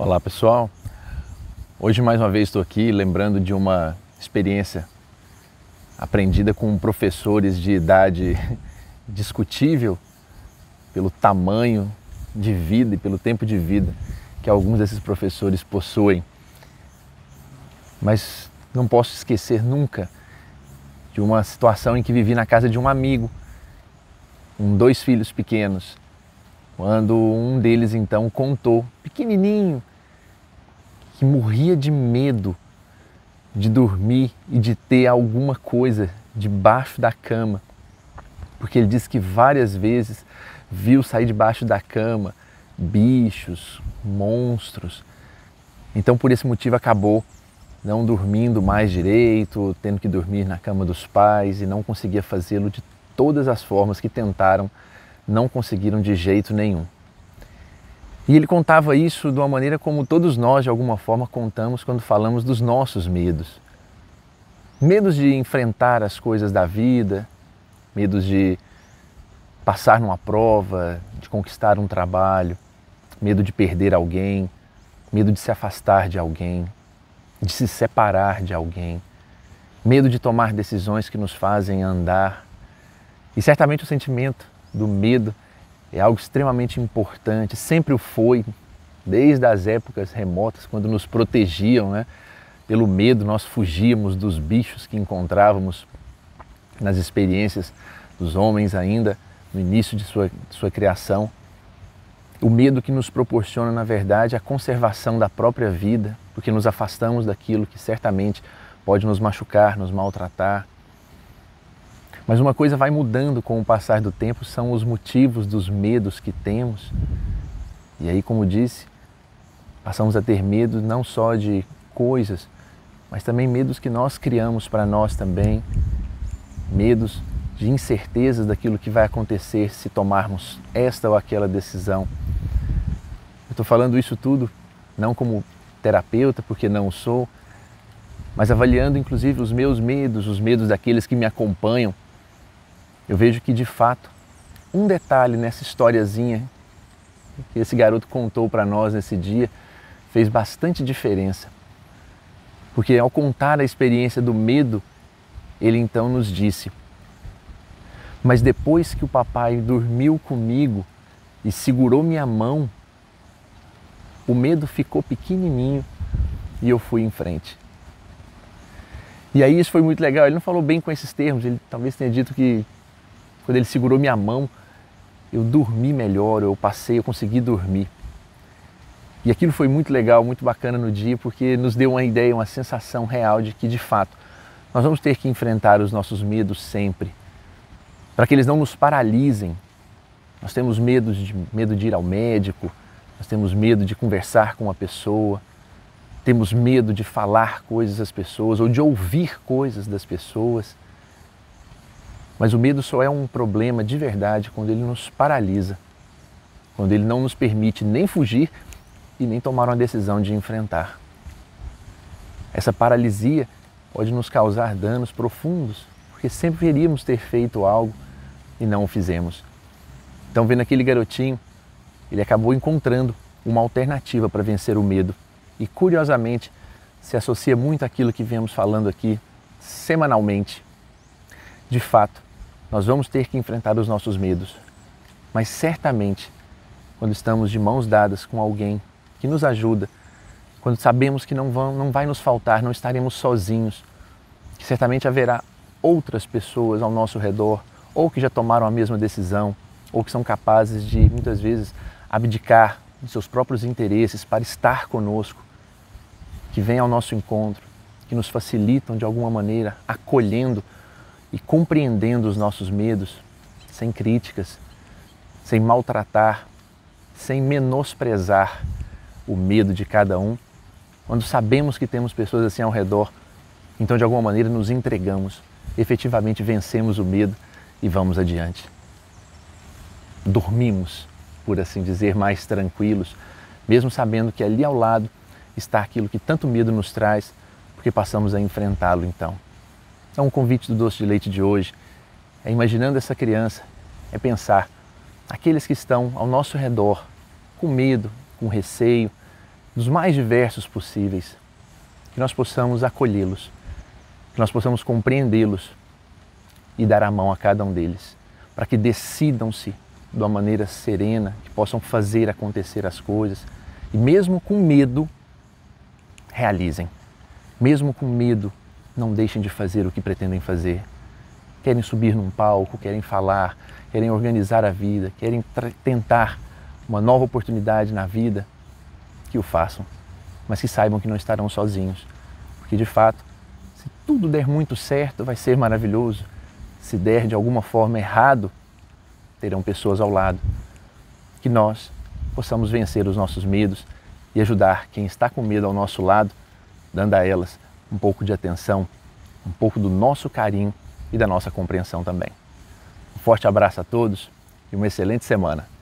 Olá pessoal, hoje mais uma vez estou aqui lembrando de uma experiência aprendida com professores de idade discutível pelo tamanho de vida e pelo tempo de vida que alguns desses professores possuem. Mas não posso esquecer nunca de uma situação em que vivi na casa de um amigo, com 2 filhos pequenos, quando um deles então contou, pequenininho, que morria de medo de dormir e de ter alguma coisa debaixo da cama, porque ele disse que várias vezes viu sair debaixo da cama bichos, monstros. Então por esse motivo acabou não dormindo mais direito, tendo que dormir na cama dos pais e não conseguia fazê-lo de todas as formas que tentaram, não conseguiram de jeito nenhum. E ele contava isso de uma maneira como todos nós, de alguma forma, contamos quando falamos dos nossos medos. Medos de enfrentar as coisas da vida, medos de passar numa prova, de conquistar um trabalho, medo de perder alguém, medo de se afastar de alguém, de se separar de alguém, medo de tomar decisões que nos fazem andar. E certamente o sentimento do medo é algo extremamente importante, sempre o foi, desde as épocas remotas, quando nos protegiam, né? Pelo medo nós fugíamos dos bichos que encontrávamos nas experiências dos homens ainda no início de sua criação. O medo que nos proporciona, na verdade, a conservação da própria vida, porque nos afastamos daquilo que certamente pode nos machucar, nos maltratar. Mas uma coisa vai mudando com o passar do tempo, são os motivos dos medos que temos. E aí, como disse, passamos a ter medo não só de coisas, mas também medos que nós criamos para nós também, medos de incertezas daquilo que vai acontecer se tomarmos esta ou aquela decisão. Eu estou falando isso tudo não como terapeuta, porque não o sou, mas avaliando inclusive os meus medos, os medos daqueles que me acompanham. Eu vejo que, de fato, um detalhe nessa historiazinha que esse garoto contou para nós nesse dia fez bastante diferença. Porque ao contar a experiência do medo, ele então nos disse: mas depois que o papai dormiu comigo e segurou minha mão, o medo ficou pequenininho e eu fui em frente. E aí isso foi muito legal. Ele não falou bem com esses termos, ele talvez tenha dito que quando ele segurou minha mão, eu dormi melhor, eu consegui dormir. E aquilo foi muito legal, muito bacana no dia, porque nos deu uma ideia, uma sensação real de que, de fato, nós vamos ter que enfrentar os nossos medos sempre, para que eles não nos paralisem. Nós temos medo de ir ao médico, nós temos medo de conversar com uma pessoa, temos medo de falar coisas às pessoas ou de ouvir coisas das pessoas. Mas o medo só é um problema de verdade quando ele nos paralisa, quando ele não nos permite nem fugir e nem tomar uma decisão de enfrentar. Essa paralisia pode nos causar danos profundos, porque sempre queríamos ter feito algo e não o fizemos. Então, vendo aquele garotinho, ele acabou encontrando uma alternativa para vencer o medo e, curiosamente, se associa muito àquilo que viemos falando aqui semanalmente. De fato, nós vamos ter que enfrentar os nossos medos, mas certamente, quando estamos de mãos dadas com alguém que nos ajuda, quando sabemos que não vai nos faltar, não estaremos sozinhos, que certamente haverá outras pessoas ao nosso redor, ou que já tomaram a mesma decisão, ou que são capazes de, muitas vezes, abdicar de seus próprios interesses para estar conosco, que vêm ao nosso encontro, que nos facilitam de alguma maneira, acolhendo e compreendendo os nossos medos, sem críticas, sem maltratar, sem menosprezar o medo de cada um. Quando sabemos que temos pessoas assim ao redor, então de alguma maneira nos entregamos, efetivamente vencemos o medo e vamos adiante. Dormimos, por assim dizer, mais tranquilos, mesmo sabendo que ali ao lado está aquilo que tanto medo nos traz, porque passamos a enfrentá-lo então. Então, o convite do Doce de Leite de hoje é, imaginando essa criança, é pensar aqueles que estão ao nosso redor, com medo, com receio, dos mais diversos possíveis, que nós possamos acolhê-los, que nós possamos compreendê-los e dar a mão a cada um deles, para que decidam-se de uma maneira serena, que possam fazer acontecer as coisas e mesmo com medo, realizem. Mesmo com medo, não deixem de fazer o que pretendem fazer. Querem subir num palco, querem falar, querem organizar a vida, querem tentar uma nova oportunidade na vida, que o façam, mas que saibam que não estarão sozinhos, porque de fato, se tudo der muito certo, vai ser maravilhoso. Se der de alguma forma errado, terão pessoas ao lado. Que nós possamos vencer os nossos medos e ajudar quem está com medo ao nosso lado, dando a elas um pouco de atenção, um pouco do nosso carinho e da nossa compreensão também. Um forte abraço a todos e uma excelente semana.